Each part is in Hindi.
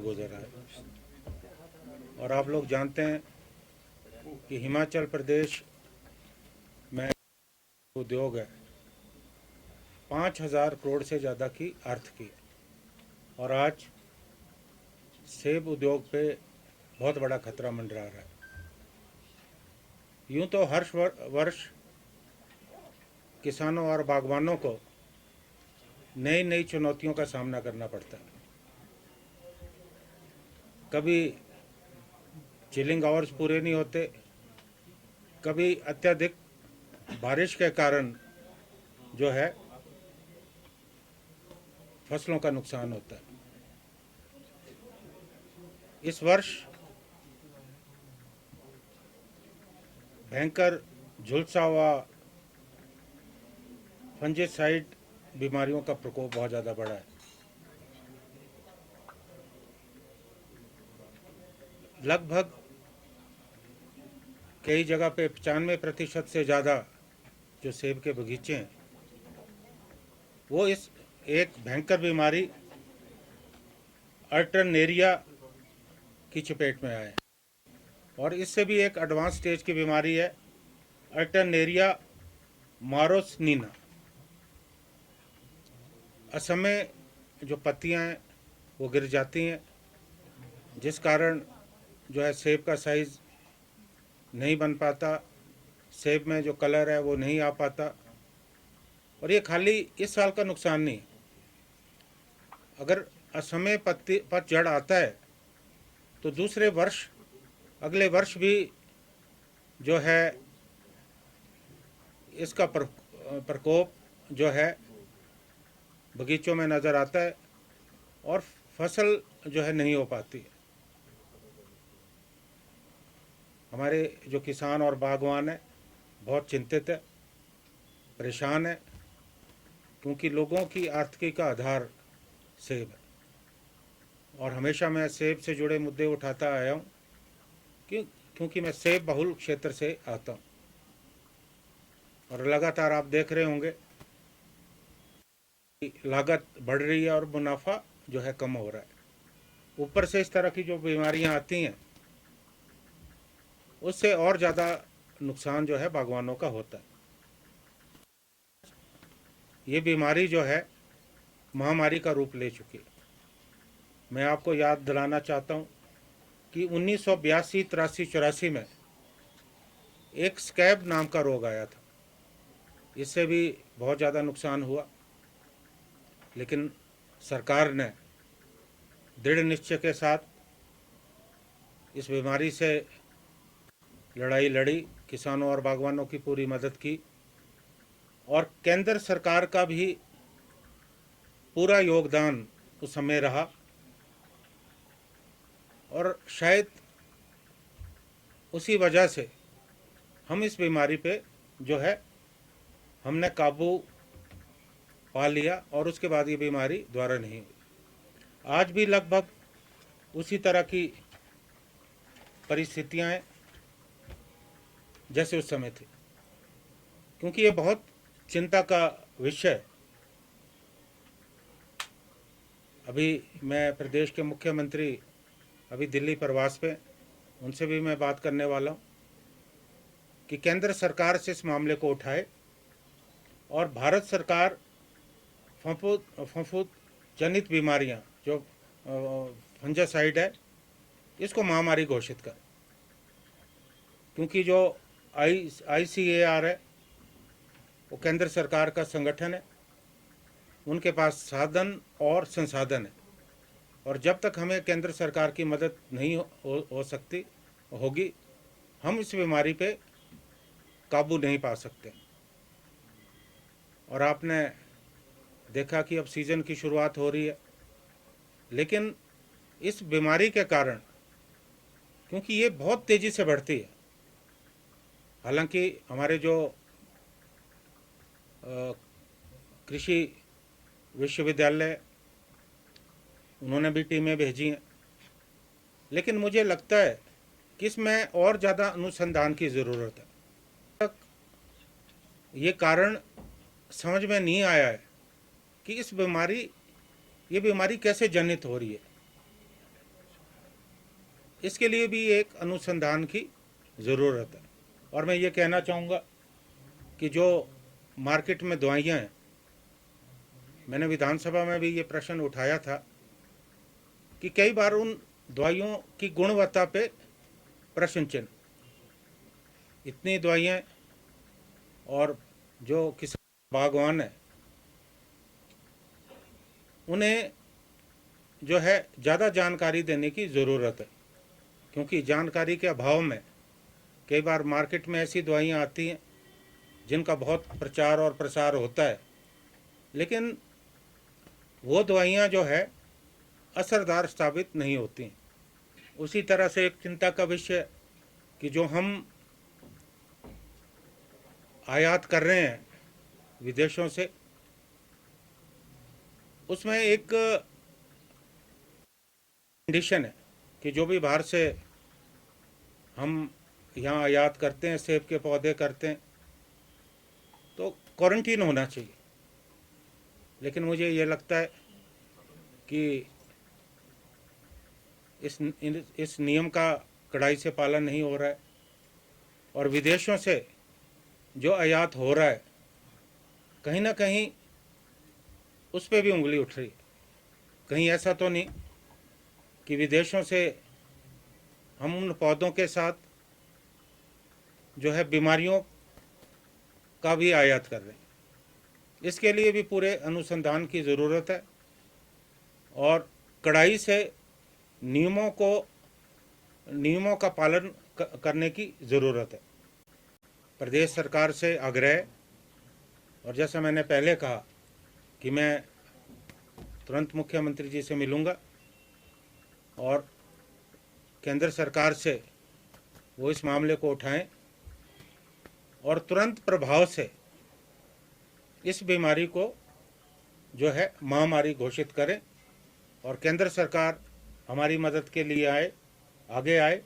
गुजर रहा है। और आप लोग जानते हैं कि हिमाचल प्रदेश में उद्योग है 5,000 करोड़ से ज़्यादा की अर्थ की, और आज सेब उद्योग पे बहुत बड़ा खतरा मंडरा रहा है। यूं तो हर वर्ष किसानों और बागवानों को नई नई चुनौतियों का सामना करना पड़ता है। कभी चिलिंग आवर्स पूरे नहीं होते, कभी अत्यधिक बारिश के कारण जो है फसलों का नुकसान होता है। इस वर्ष भयंकर झुलसा हुआ फंजीसाइड बीमारियों का प्रकोप बहुत ज़्यादा बढ़ा है। लगभग कई जगह पे 95% से ज़्यादा जो सेब के बगीचे हैं वो इस एक भयंकर बीमारी अर्टरनेरिया की चपेट में आए हैं। और इससे भी एक एडवांस स्टेज की बीमारी है अर्टरनेरिया मारोसनीना। असमय जो पत्तियां हैं वो गिर जाती हैं, जिस कारण जो है सेब का साइज़ नहीं बन पाता, सेब में जो कलर है वो नहीं आ पाता। और ये खाली इस साल का नुकसान नहीं है, अगर असमय पतझड़ आता है तो दूसरे वर्ष अगले वर्ष भी जो है इसका प्रकोप जो है बगीचों में नज़र आता है और फसल जो है नहीं हो पाती। हमारे जो किसान और बागवान हैं बहुत चिंतित है, परेशान है, क्योंकि लोगों की आर्थिकी का आधार सेब है। और हमेशा मैं सेब से जुड़े मुद्दे उठाता आया हूँ क्योंकि मैं सेब बहुल क्षेत्र से आता हूँ। और लगातार आप देख रहे होंगे कि लागत बढ़ रही है और मुनाफा जो है कम हो रहा है। ऊपर से इस तरह की जो बीमारियां आती हैं उससे और ज़्यादा नुकसान जो है बागवानों का होता है। ये बीमारी जो है महामारी का रूप ले चुकी है। मैं आपको याद दिलाना चाहता हूँ कि 1982, 83, 84 में एक स्कैब नाम का रोग आया था। इससे भी बहुत ज़्यादा नुकसान हुआ, लेकिन सरकार ने दृढ़ निश्चय के साथ इस बीमारी से लड़ाई लड़ी, किसानों और बागवानों की पूरी मदद की, और केंद्र सरकार का भी पूरा योगदान उस समय रहा। और शायद उसी वजह से हम इस बीमारी पे जो है हमने काबू पा लिया और उसके बाद ये बीमारी दोबारा नहीं हुई। आज भी लगभग उसी तरह की परिस्थितियां हैं जैसे उस समय थी, क्योंकि ये बहुत चिंता का विषय है। अभी मैं प्रदेश के मुख्यमंत्री अभी दिल्ली प्रवास पे, उनसे भी मैं बात करने वाला हूँ कि केंद्र सरकार से इस मामले को उठाए और भारत सरकार फफूंद जनित बीमारियाँ जो फंजासाइड है इसको महामारी घोषित करे, क्योंकि जो ICAR है वो केंद्र सरकार का संगठन है, उनके पास साधन और संसाधन है। और जब तक हमें केंद्र सरकार की मदद नहीं हो सकती होगी, हम इस बीमारी पे काबू नहीं पा सकते। और आपने देखा कि अब सीज़न की शुरुआत हो रही है, लेकिन इस बीमारी के कारण, क्योंकि ये बहुत तेज़ी से बढ़ती है, हालांकि हमारे जो कृषि विश्वविद्यालय उन्होंने भी टीमें भेजी हैं, लेकिन मुझे लगता है कि इसमें और ज़्यादा अनुसंधान की ज़रूरत है। तक ये कारण समझ में नहीं आया है कि ये बीमारी कैसे जनित हो रही है। इसके लिए भी एक अनुसंधान की ज़रूरत है। और मैं ये कहना चाहूँगा कि जो मार्केट में दवाइयाँ हैं, मैंने विधानसभा में भी ये प्रश्न उठाया था कि कई बार उन दवाइयों की गुणवत्ता पे प्रश्न चिन्ह, इतनी दवाइयाँ और जो किसान बागवान है उन्हें जो है ज़्यादा जानकारी देने की ज़रूरत है, क्योंकि जानकारी के अभाव में कई बार मार्केट में ऐसी दवाइयाँ आती हैं जिनका बहुत प्रचार और प्रसार होता है, लेकिन वो दवाइयाँ जो है असरदार साबित नहीं होती। उसी तरह से एक चिंता का विषय कि जो हम आयात कर रहे हैं विदेशों से, उसमें एक कंडीशन है कि जो भी बाहर से हम यहाँ आयात करते हैं, सेब के पौधे करते हैं, तो क्वारंटीन होना चाहिए। लेकिन मुझे ये लगता है कि इस नियम का कड़ाई से पालन नहीं हो रहा है और विदेशों से जो आयात हो रहा है कहीं ना कहीं उस पर भी उंगली उठ रही है। कहीं ऐसा तो नहीं कि विदेशों से हम उन पौधों के साथ जो है बीमारियों का भी आयात कर रहे हैं। इसके लिए भी पूरे अनुसंधान की ज़रूरत है और कड़ाई से नियमों का पालन करने की ज़रूरत है। प्रदेश सरकार से आग्रह, और जैसा मैंने पहले कहा कि मैं तुरंत मुख्यमंत्री जी से मिलूंगा और केंद्र सरकार से वो इस मामले को उठाएं और तुरंत प्रभाव से इस बीमारी को जो है महामारी घोषित करें और केंद्र सरकार हमारी मदद के लिए आगे आए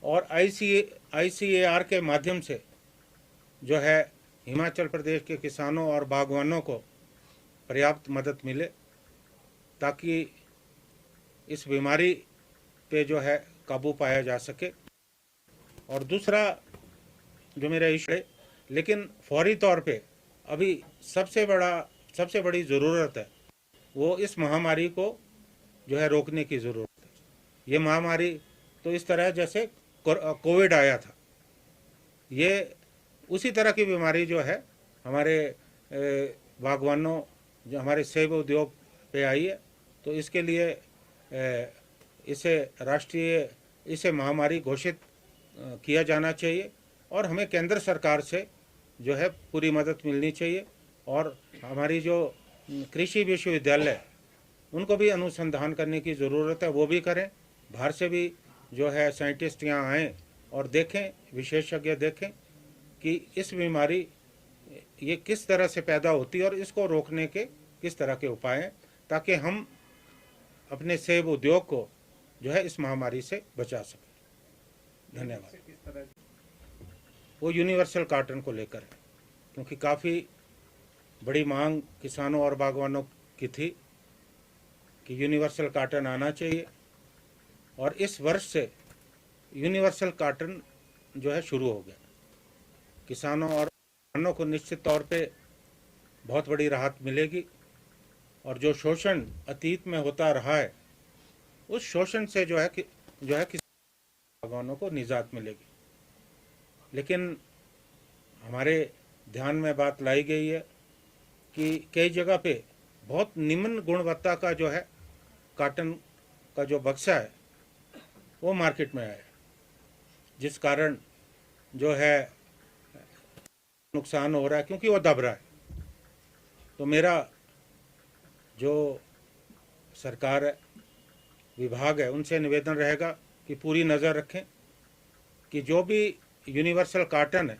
और ICAR के माध्यम से जो है हिमाचल प्रदेश के किसानों और बागवानों को पर्याप्त मदद मिले ताकि इस बीमारी पे जो है काबू पाया जा सके। और दूसरा जो मेरा इशू है, लेकिन फौरी तौर पे अभी सबसे बड़ी ज़रूरत है वो इस महामारी को जो है रोकने की ज़रूरत है। ये महामारी तो इस तरह जैसे कोविड आया था, ये उसी तरह की बीमारी जो है हमारे बागवानों, जो हमारे सेब उद्योग पे आई है, तो इसके लिए इसे महामारी घोषित किया जाना चाहिए और हमें केंद्र सरकार से जो है पूरी मदद मिलनी चाहिए और हमारी जो कृषि विश्वविद्यालय उनको भी अनुसंधान करने की ज़रूरत है, वो भी करें। बाहर से भी जो है साइंटिस्ट यहाँ आएँ और देखें, विशेषज्ञ देखें कि इस बीमारी ये किस तरह से पैदा होती है और इसको रोकने के किस तरह के उपाय हैं, ताकि हम अपने सेब उद्योग को जो है इस महामारी से बचा सकें। धन्यवाद। वो यूनिवर्सल कार्टन को लेकर है, क्योंकि काफ़ी बड़ी मांग किसानों और बागवानों की थी कि यूनिवर्सल कार्टन आना चाहिए और इस वर्ष से यूनिवर्सल कार्टन जो है शुरू हो गया। किसानों और बागवानों को निश्चित तौर पे बहुत बड़ी राहत मिलेगी और जो शोषण अतीत में होता रहा है उस शोषण से जो है किसान बागवानों को निजात मिलेगी। लेकिन हमारे ध्यान में बात लाई गई है कि कई जगह पे बहुत निम्न गुणवत्ता का जो है कॉटन का जो बक्सा है वो मार्केट में आया, जिस कारण जो है नुकसान हो रहा है क्योंकि वो दब रहा है। तो मेरा जो सरकार है, विभाग है, उनसे निवेदन रहेगा कि पूरी नज़र रखें कि जो भी यूनिवर्सल कार्टन है,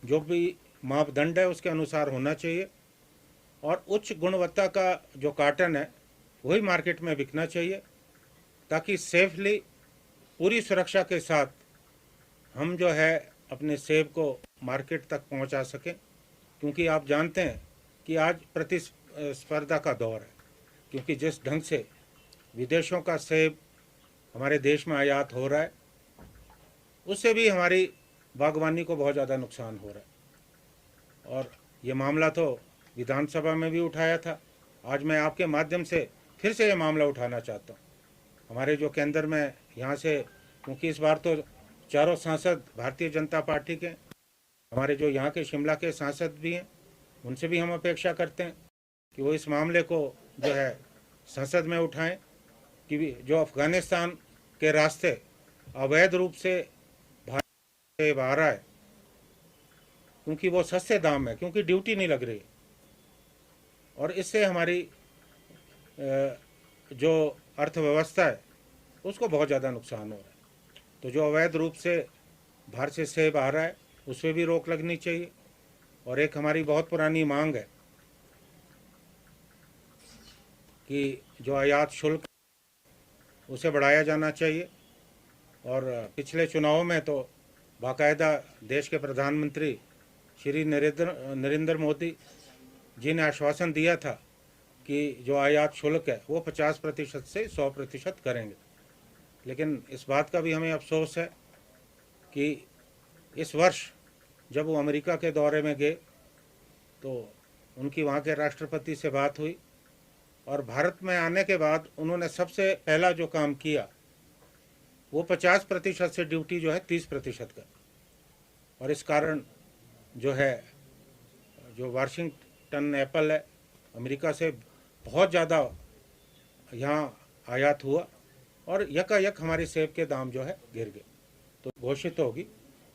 जो भी मापदंड है उसके अनुसार होना चाहिए और उच्च गुणवत्ता का जो कार्टन है वही मार्केट में बिकना चाहिए, ताकि सेफली पूरी सुरक्षा के साथ हम जो है अपने सेब को मार्केट तक पहुंचा सकें। क्योंकि आप जानते हैं कि आज प्रतिस्पर्धा का दौर है, क्योंकि जिस ढंग से विदेशों का सेब हमारे देश में आयात हो रहा है, उससे भी हमारी बागवानी को बहुत ज़्यादा नुकसान हो रहा है। और ये मामला तो विधानसभा में भी उठाया था। आज मैं आपके माध्यम से फिर से ये मामला उठाना चाहता हूँ। हमारे जो केंद्र में यहाँ से, क्योंकि इस बार तो चारों सांसद भारतीय जनता पार्टी के, हमारे जो यहाँ के शिमला के सांसद भी हैं, उनसे भी हम अपेक्षा करते हैं कि वो इस मामले को जो है संसद में उठाएं कि जो अफ़गानिस्तान के रास्ते अवैध रूप से भारत से बाहर आए, क्योंकि वो सस्ते दाम है, क्योंकि ड्यूटी नहीं लग रही, और इससे हमारी जो अर्थव्यवस्था है उसको बहुत ज़्यादा नुकसान हो रहा है। तो जो अवैध रूप से भारत से सेब आ रहा है उस पर भी रोक लगनी चाहिए। और एक हमारी बहुत पुरानी मांग है कि जो आयात शुल्क उसे बढ़ाया जाना चाहिए। और पिछले चुनाव में तो बाकायदा देश के प्रधानमंत्री श्री नरेंद्र मोदी जी ने आश्वासन दिया था कि जो आयात शुल्क है वो 50% से 100% करेंगे। लेकिन इस बात का भी हमें अफसोस है कि इस वर्ष जब वो अमेरिका के दौरे में गए तो उनकी वहाँ के राष्ट्रपति से बात हुई, और भारत में आने के बाद उन्होंने सबसे पहला जो काम किया वो 50% से ड्यूटी जो है 30% कर। और इस कारण जो है जो वाशिंगटन एप्पल है अमेरिका से बहुत ज़्यादा यहाँ आयात हुआ, और यकायक हमारे सेब के दाम जो है गिर गए। तो घोषित होगी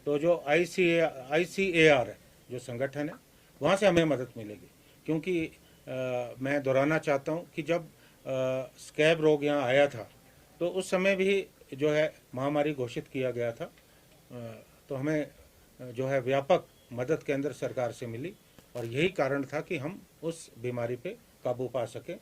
तो जो ICAR है जो संगठन है, वहाँ से हमें मदद मिलेगी। क्योंकि मैं दोहराना चाहता हूँ कि जब स्कैब रोग यहाँ आया था तो उस समय भी जो है महामारी घोषित किया गया था, तो हमें जो है व्यापक मदद केंद्र सरकार से मिली, और यही कारण था कि हम उस बीमारी पे काबू पा सकें।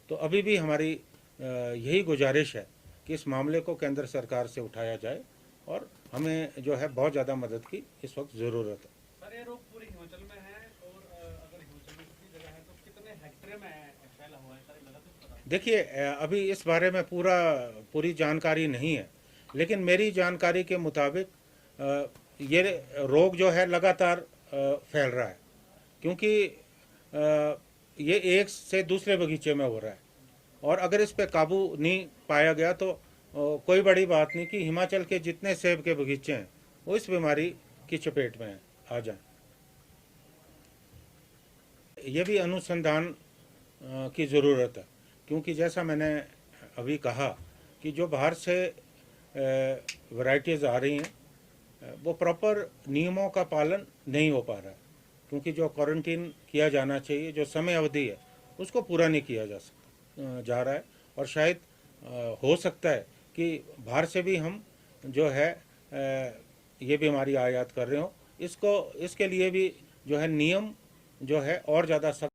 तो अभी भी हमारी यही गुजारिश है कि इस मामले को केंद्र सरकार से उठाया जाए, और हमें जो है बहुत ज़्यादा मदद की इस वक्त ज़रूरत है। सर, ये रोग पूरे हिमाचल में है, और अगर हिमाचल में कितनी जगह है तो कितने हेक्टेयर में फैला हुआ है सर, लगा कुछ पता? देखिए, अभी इस बारे में पूरी जानकारी नहीं है, लेकिन मेरी जानकारी के मुताबिक ये रोग जो है लगातार फैल रहा है, क्योंकि ये एक से दूसरे बगीचे में हो रहा है। और अगर इस पे काबू नहीं पाया गया तो कोई बड़ी बात नहीं कि हिमाचल के जितने सेब के बगीचे हैं वो इस बीमारी की चपेट में आ जाएं। ये भी अनुसंधान की ज़रूरत है, क्योंकि जैसा मैंने अभी कहा कि जो बाहर से वैरायटीज़ आ रही हैं वो प्रॉपर नियमों का पालन नहीं हो पा रहा है, क्योंकि जो क्वारंटीन किया जाना चाहिए, जो समय अवधि है, उसको पूरा नहीं किया जा रहा है। और शायद हो सकता है कि बाहर से भी हम जो है ये बीमारी आयात कर रहे हो। इसके लिए भी जो है नियम जो है और ज़्यादा सख्त